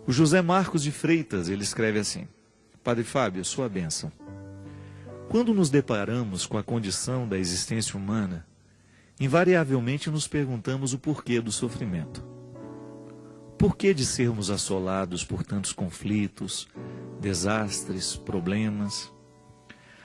O José Marcos de Freitas, ele escreve assim: Padre Fábio, sua bênção. Quando nos deparamos com a condição da existência humana, invariavelmente nos perguntamos o porquê do sofrimento. Porquê de sermos assolados por tantos conflitos, desastres, problemas?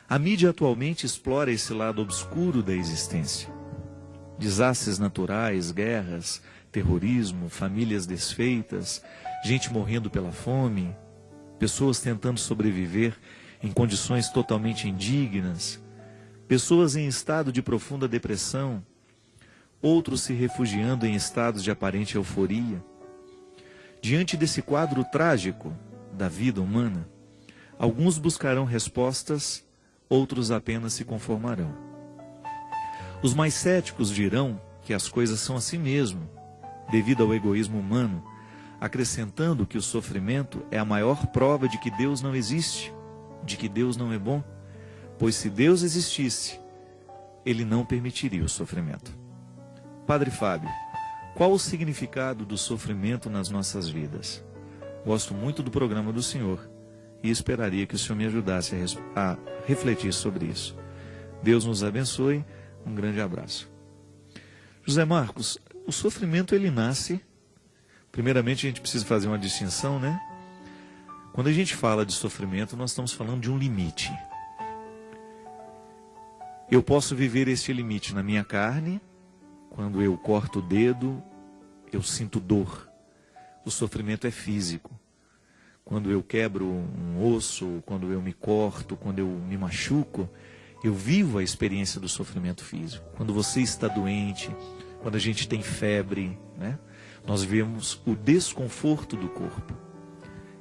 A mídia atualmente explora esse lado obscuro da existência. Desastres naturais, guerras, terrorismo, famílias desfeitas, gente morrendo pela fome, pessoas tentando sobreviver em condições totalmente indignas, pessoas em estado de profunda depressão, outros se refugiando em estados de aparente euforia. Diante desse quadro trágico da vida humana, alguns buscarão respostas, outros apenas se conformarão. Os mais céticos dirão que as coisas são assim mesmo, devido ao egoísmo humano, acrescentando que o sofrimento é a maior prova de que Deus não existe, de que Deus não é bom, pois se Deus existisse, Ele não permitiria o sofrimento. Padre Fábio, qual o significado do sofrimento nas nossas vidas? Gosto muito do programa do senhor e esperaria que o senhor me ajudasse a refletir sobre isso. Deus nos abençoe, um grande abraço. José Marcos, o sofrimento ele nasce, primeiramente a gente precisa fazer uma distinção, né? Quando a gente fala de sofrimento, nós estamos falando de um limite. Eu posso viver este limite na minha carne. Quando eu corto o dedo, eu sinto dor. O sofrimento é físico. Quando eu quebro um osso, quando eu me corto, quando eu me machuco, eu vivo a experiência do sofrimento físico. Quando você está doente, quando a gente tem febre, né? Nós vemos o desconforto do corpo.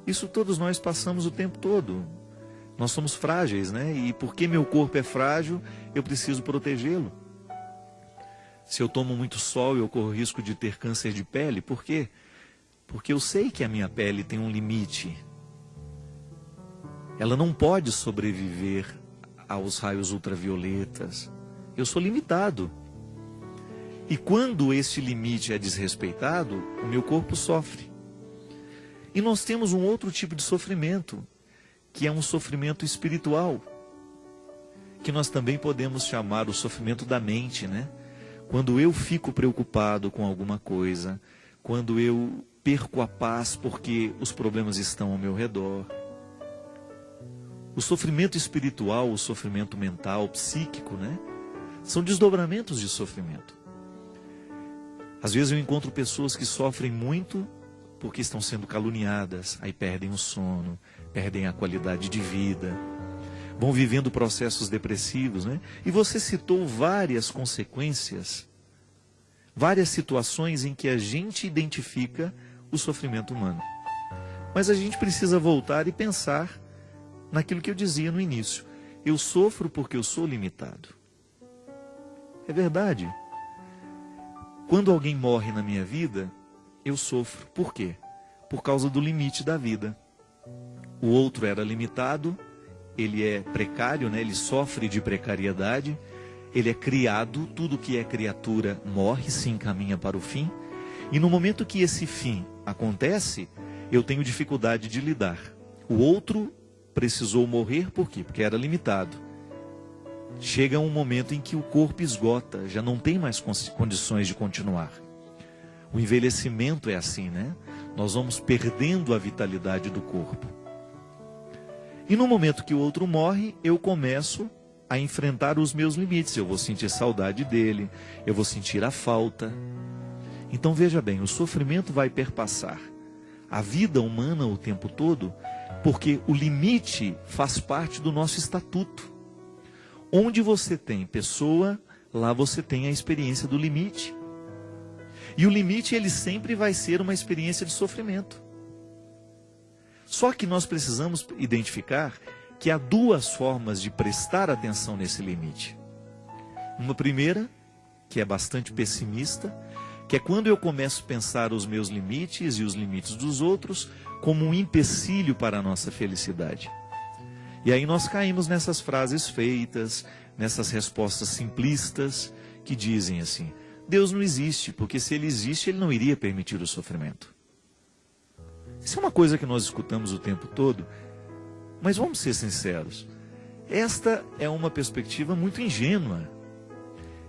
Isso todos nós passamos o tempo todo. Nós somos frágeis, né? E porque meu corpo é frágil, eu preciso protegê-lo. Se eu tomo muito sol, eu corro risco de ter câncer de pele. Por quê? Porque eu sei que a minha pele tem um limite. Ela não pode sobreviver aos raios ultravioletas. Eu sou limitado. E quando esse limite é desrespeitado, o meu corpo sofre. E nós temos um outro tipo de sofrimento, que é um sofrimento espiritual, que nós também podemos chamar o sofrimento da mente, né? Quando eu fico preocupado com alguma coisa, quando eu perco a paz porque os problemas estão ao meu redor. O sofrimento espiritual, o sofrimento mental, psíquico, né? São desdobramentos de sofrimento. Às vezes eu encontro pessoas que sofrem muito porque estão sendo caluniadas, aí perdem o sono, perdem a qualidade de vida, vão vivendo processos depressivos, né? E você citou várias consequências, várias situações em que a gente identifica o sofrimento humano. Mas a gente precisa voltar e pensar naquilo que eu dizia no início. Eu sofro porque eu sou limitado. É verdade. Quando alguém morre na minha vida, eu sofro. Por quê? Por causa do limite da vida. O outro era limitado, ele é precário, né? Ele sofre de precariedade, ele é criado, tudo que é criatura morre, se encaminha para o fim. E no momento que esse fim acontece, eu tenho dificuldade de lidar. O outro precisou morrer, por quê? Porque era limitado. Chega um momento em que o corpo esgota, já não tem mais condições de continuar. O envelhecimento é assim, né? Nós vamos perdendo a vitalidade do corpo. E no momento que o outro morre, eu começo a enfrentar os meus limites. Eu vou sentir saudade dele, eu vou sentir a falta. Então veja bem, o sofrimento vai perpassar a vida humana o tempo todo, porque o limite faz parte do nosso estatuto. Onde você tem pessoa, lá você tem a experiência do limite. E o limite, ele sempre vai ser uma experiência de sofrimento. Só que nós precisamos identificar que há duas formas de prestar atenção nesse limite. Uma primeira, que é bastante pessimista, que é quando eu começo a pensar os meus limites e os limites dos outros como um empecilho para a nossa felicidade. E aí nós caímos nessas frases feitas, nessas respostas simplistas, que dizem assim: Deus não existe, porque se Ele existe, Ele não iria permitir o sofrimento. Isso é uma coisa que nós escutamos o tempo todo, mas vamos ser sinceros. Esta é uma perspectiva muito ingênua.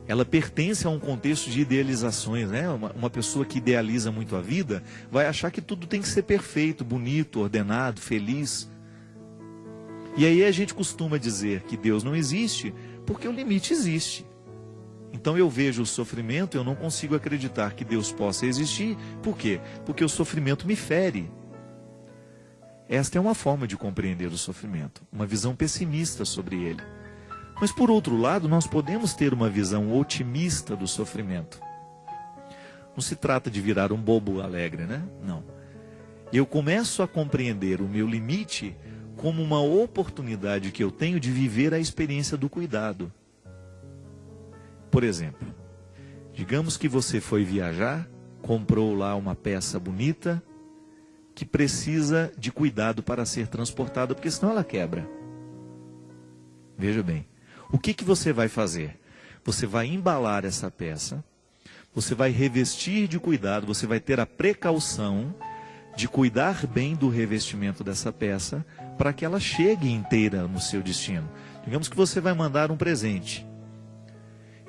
Ela pertence a um contexto de idealizações, né? Uma pessoa que idealiza muito a vida vai achar que tudo tem que ser perfeito, bonito, ordenado, feliz. E aí a gente costuma dizer que Deus não existe porque o limite existe. Então eu vejo o sofrimento, eu não consigo acreditar que Deus possa existir. Por quê? Porque o sofrimento me fere. Esta é uma forma de compreender o sofrimento, uma visão pessimista sobre ele. Mas por outro lado, nós podemos ter uma visão otimista do sofrimento. Não se trata de virar um bobo alegre, né? Não. Eu começo a compreender o meu limite como uma oportunidade que eu tenho de viver a experiência do cuidado. Por exemplo, digamos que você foi viajar, comprou lá uma peça bonita, que precisa de cuidado para ser transportada, porque senão ela quebra. Veja bem, o que você vai fazer? Você vai embalar essa peça, você vai revestir de cuidado, você vai ter a precaução de cuidar bem do revestimento dessa peça, para que ela chegue inteira no seu destino. Digamos que você vai mandar um presente.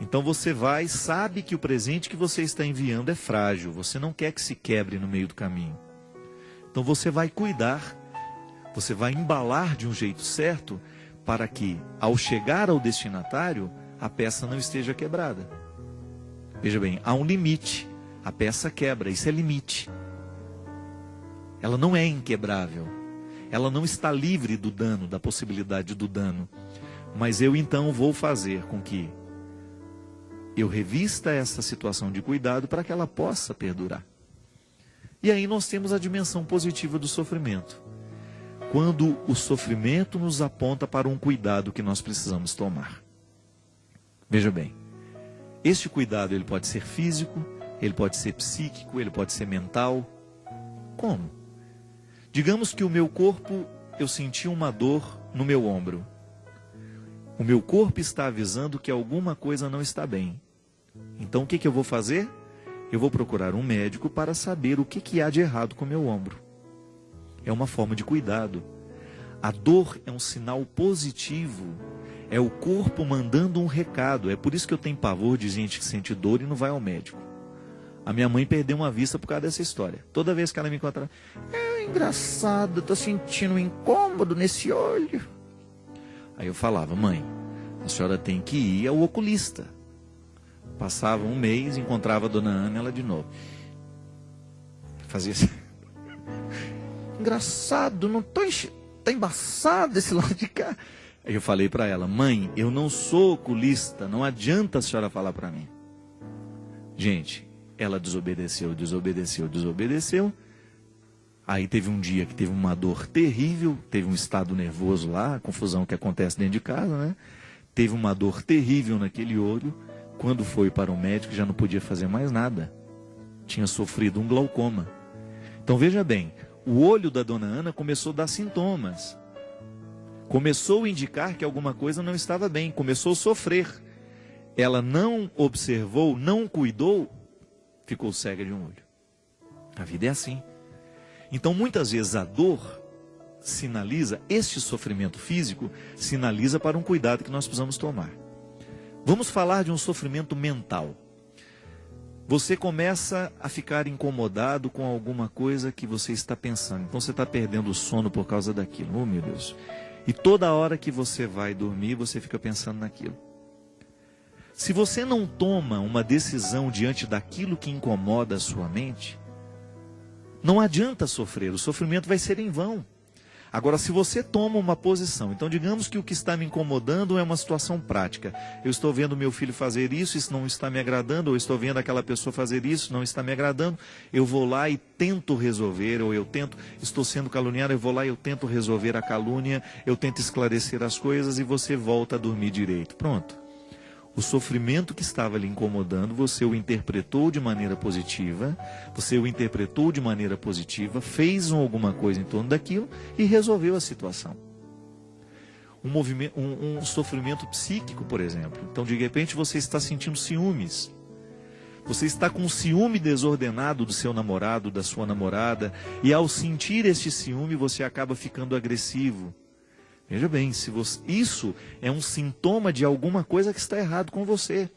Então você sabe que o presente que você está enviando é frágil, você não quer que se quebre no meio do caminho. Então você vai cuidar, você vai embalar de um jeito certo, para que, ao chegar ao destinatário, a peça não esteja quebrada. Veja bem, há um limite, a peça quebra, isso é limite. Ela não é inquebrável, ela não está livre do dano, da possibilidade do dano. Mas eu então vou fazer com que eu revista essa situação de cuidado para que ela possa perdurar. E aí nós temos a dimensão positiva do sofrimento. Quando o sofrimento nos aponta para um cuidado que nós precisamos tomar. Veja bem, este cuidado ele pode ser físico, ele pode ser psíquico, ele pode ser mental. Como? Digamos que o meu corpo, eu senti uma dor no meu ombro. O meu corpo está avisando que alguma coisa não está bem. Então o que eu vou fazer? Eu vou procurar um médico para saber o que há de errado com o meu ombro. É uma forma de cuidado. A dor é um sinal positivo. É o corpo mandando um recado. É por isso que eu tenho pavor de gente que sente dor e não vai ao médico. A minha mãe perdeu uma vista por causa dessa história. Toda vez que ela me encontra, é engraçado, estou sentindo um incômodo nesse olho. Aí eu falava, mãe, a senhora tem que ir ao oculista. Passava um mês, encontrava a dona Ana, ela de novo. Fazia assim. Engraçado, não estou tá embaçado esse lado de cá. Aí eu falei para ela, mãe, eu não sou oculista, não adianta a senhora falar para mim. Gente, ela desobedeceu. Aí teve um dia que teve uma dor terrível, teve um estado nervoso lá, a confusão que acontece dentro de casa, né? Teve uma dor terrível naquele olho. Quando foi para o médico já não podia fazer mais nada. Tinha sofrido um glaucoma. Então veja bem, o olho da dona Ana começou a dar sintomas. Começou a indicar que alguma coisa não estava bem, começou a sofrer. Ela não observou, não cuidou, ficou cega de um olho. A vida é assim. Então muitas vezes a dor sinaliza, este sofrimento físico sinaliza para um cuidado que nós precisamos tomar. Vamos falar de um sofrimento mental. Você começa a ficar incomodado com alguma coisa que você está pensando. Então você está perdendo o sono por causa daquilo. Oh, meu Deus. E toda hora que você vai dormir, você fica pensando naquilo. Se você não toma uma decisão diante daquilo que incomoda a sua mente, não adianta sofrer. O sofrimento vai ser em vão. Agora, se você toma uma posição, então digamos que o que está me incomodando é uma situação prática. Eu estou vendo meu filho fazer isso não está me agradando, ou estou vendo aquela pessoa fazer isso, não está me agradando. Eu vou lá e tento resolver, ou estou sendo caluniado, eu vou lá e eu tento resolver a calúnia, eu tento esclarecer as coisas e você volta a dormir direito. Pronto. O sofrimento que estava lhe incomodando, você o interpretou de maneira positiva, fez alguma coisa em torno daquilo e resolveu a situação. Um sofrimento psíquico, por exemplo. Então, de repente, você está sentindo ciúmes. Você está com ciúme desordenado do seu namorado, da sua namorada, e ao sentir este ciúme você acaba ficando agressivo. Veja bem, isso é um sintoma de alguma coisa que está errado com você.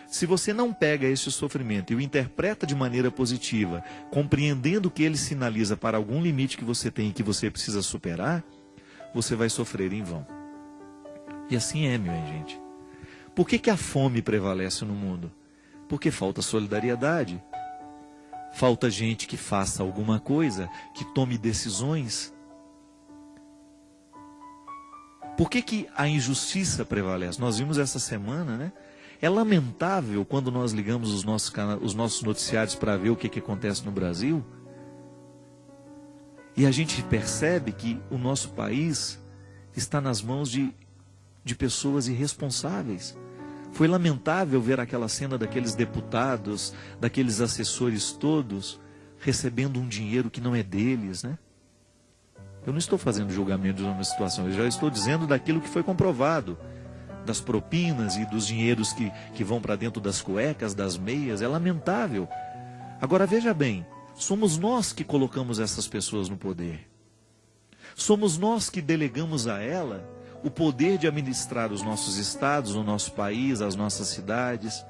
Se você não pega esse sofrimento e o interpreta de maneira positiva, compreendendo que ele sinaliza para algum limite que você tem e que você precisa superar, você vai sofrer em vão. E assim é, minha gente. Por que a fome prevalece no mundo? Porque falta solidariedade. Falta gente que faça alguma coisa, que tome decisões. Por que a injustiça prevalece? Nós vimos essa semana, né? É lamentável quando nós ligamos os nossos noticiários para ver o que acontece no Brasil. E a gente percebe que o nosso país está nas mãos de pessoas irresponsáveis. Foi lamentável ver aquela cena daqueles deputados, daqueles assessores todos, recebendo um dinheiro que não é deles, né? Eu não estou fazendo julgamento de uma situação, eu já estou dizendo daquilo que foi comprovado. Das propinas e dos dinheiros que vão para dentro das cuecas, das meias, é lamentável. Agora veja bem, somos nós que colocamos essas pessoas no poder. Somos nós que delegamos a ela o poder de administrar os nossos estados, o nosso país, as nossas cidades.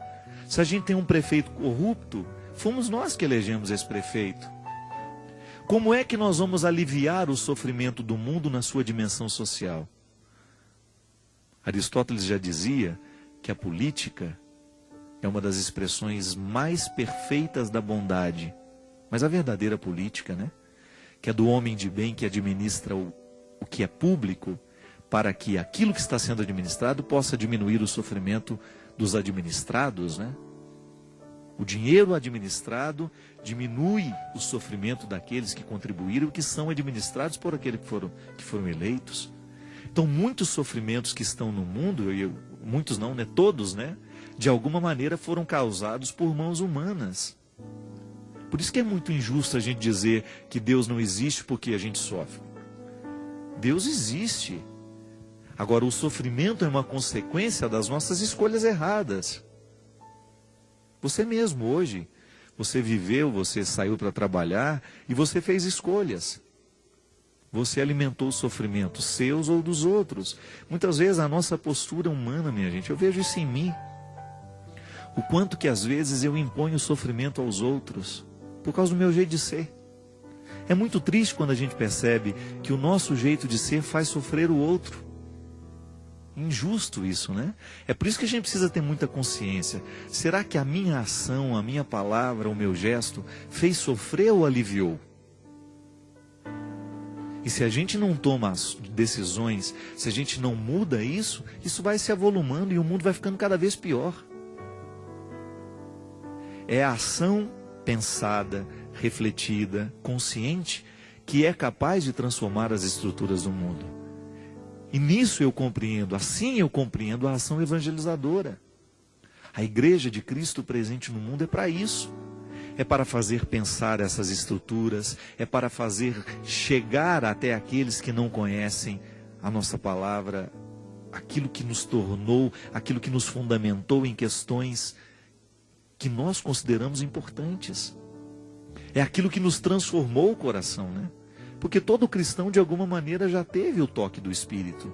Se a gente tem um prefeito corrupto, fomos nós que elegemos esse prefeito. Como é que nós vamos aliviar o sofrimento do mundo na sua dimensão social? Aristóteles já dizia que a política é uma das expressões mais perfeitas da bondade. Mas a verdadeira política, né? Que é do homem de bem que administra o que é público, para que aquilo que está sendo administrado possa diminuir o sofrimento dos administrados, né? O dinheiro administrado diminui o sofrimento daqueles que contribuíram e que são administrados por aqueles que foram eleitos. Então, muitos sofrimentos que estão no mundo, muitos não, né? Todos, né? De alguma maneira foram causados por mãos humanas. Por isso que é muito injusto a gente dizer que Deus não existe porque a gente sofre. Deus existe. Agora, o sofrimento é uma consequência das nossas escolhas erradas. Você mesmo hoje, você viveu, você saiu para trabalhar e você fez escolhas. Você alimentou os sofrimentos seus ou dos outros. Muitas vezes a nossa postura humana, minha gente, eu vejo isso em mim. O quanto que às vezes eu imponho sofrimento aos outros, por causa do meu jeito de ser. É muito triste quando a gente percebe que o nosso jeito de ser faz sofrer o outro. Injusto isso, né? É por isso que a gente precisa ter muita consciência. Será que a minha ação, a minha palavra, o meu gesto fez sofrer ou aliviou? E se a gente não toma as decisões, se a gente não muda isso, isso vai se avolumando e o mundo vai ficando cada vez pior. É a ação pensada, refletida, consciente, que é capaz de transformar as estruturas do mundo. E nisso eu compreendo, assim eu compreendo a ação evangelizadora. A igreja de Cristo presente no mundo é para isso. É para fazer pensar essas estruturas, é para fazer chegar até aqueles que não conhecem a nossa palavra, aquilo que nos tornou, aquilo que nos fundamentou em questões que nós consideramos importantes. É aquilo que nos transformou o coração, né? Porque todo cristão, de alguma maneira, já teve o toque do Espírito.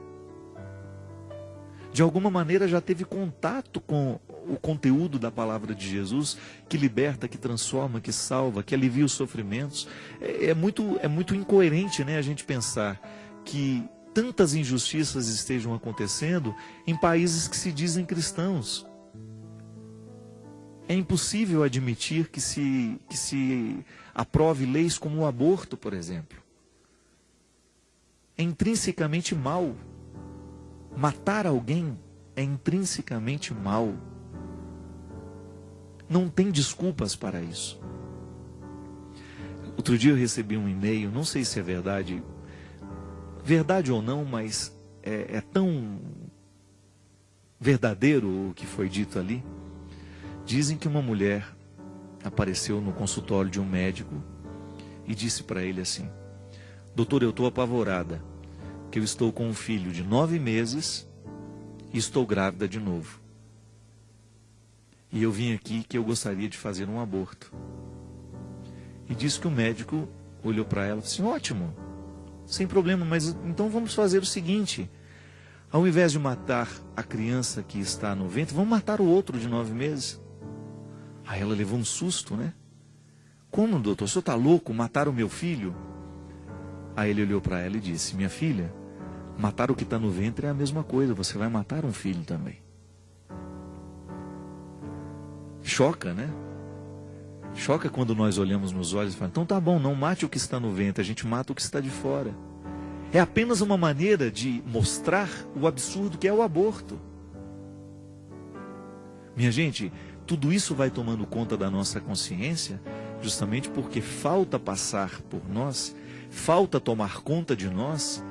De alguma maneira, já teve contato com o conteúdo da palavra de Jesus, que liberta, que transforma, que salva, que alivia os sofrimentos. É muito incoerente, né, a gente pensar que tantas injustiças estejam acontecendo em países que se dizem cristãos. É impossível admitir que se aprove leis como o aborto, por exemplo. É intrinsecamente mal. Matar alguém é intrinsecamente mal. Não tem desculpas para isso. Outro dia eu recebi um e-mail, não sei se é verdade ou não, mas é tão verdadeiro o que foi dito ali. Dizem que uma mulher apareceu no consultório de um médico e disse para ele assim: doutor, eu estou apavorada, que eu estou com um filho de 9 meses e estou grávida de novo. e eu vim aqui que eu gostaria de fazer um aborto. E disse que o médico olhou para ela e disse: ótimo, sem problema, mas então vamos fazer o seguinte: ao invés de matar a criança que está no ventre, vamos matar o outro de 9 meses. Aí ela levou um susto, né? Como, doutor? O senhor está louco? Matar o meu filho? Aí ele olhou para ela e disse: minha filha, matar o que está no ventre é a mesma coisa, você vai matar um filho também. Choca, né? Choca quando nós olhamos nos olhos e falamos: então tá bom, não mate o que está no ventre, a gente mata o que está de fora. É apenas uma maneira de mostrar o absurdo que é o aborto. Minha gente, tudo isso vai tomando conta da nossa consciência, justamente porque falta passar por nós, falta tomar conta de nós,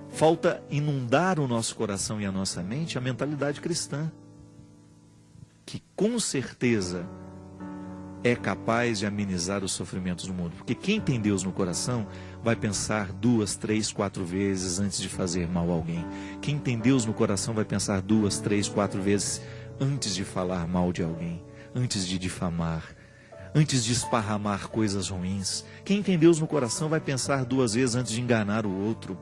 falta inundar o nosso coração e a nossa mente a mentalidade cristã, que com certeza é capaz de amenizar os sofrimentos do mundo. Porque quem tem Deus no coração vai pensar 2, 3, 4 vezes antes de fazer mal a alguém. Quem tem Deus no coração vai pensar 2, 3, 4 vezes antes de falar mal de alguém, antes de difamar, antes de esparramar coisas ruins. Quem tem Deus no coração vai pensar 2 vezes antes de enganar o outro.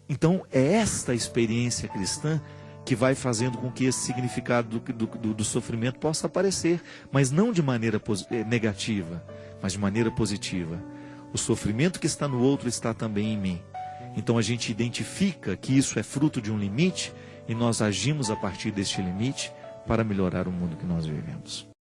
Então é esta experiência cristã que vai fazendo com que esse significado do sofrimento possa aparecer, mas não de maneira negativa, mas de maneira positiva. O sofrimento que está no outro está também em mim. Então a gente identifica que isso é fruto de um limite e nós agimos a partir deste limite para melhorar o mundo que nós vivemos.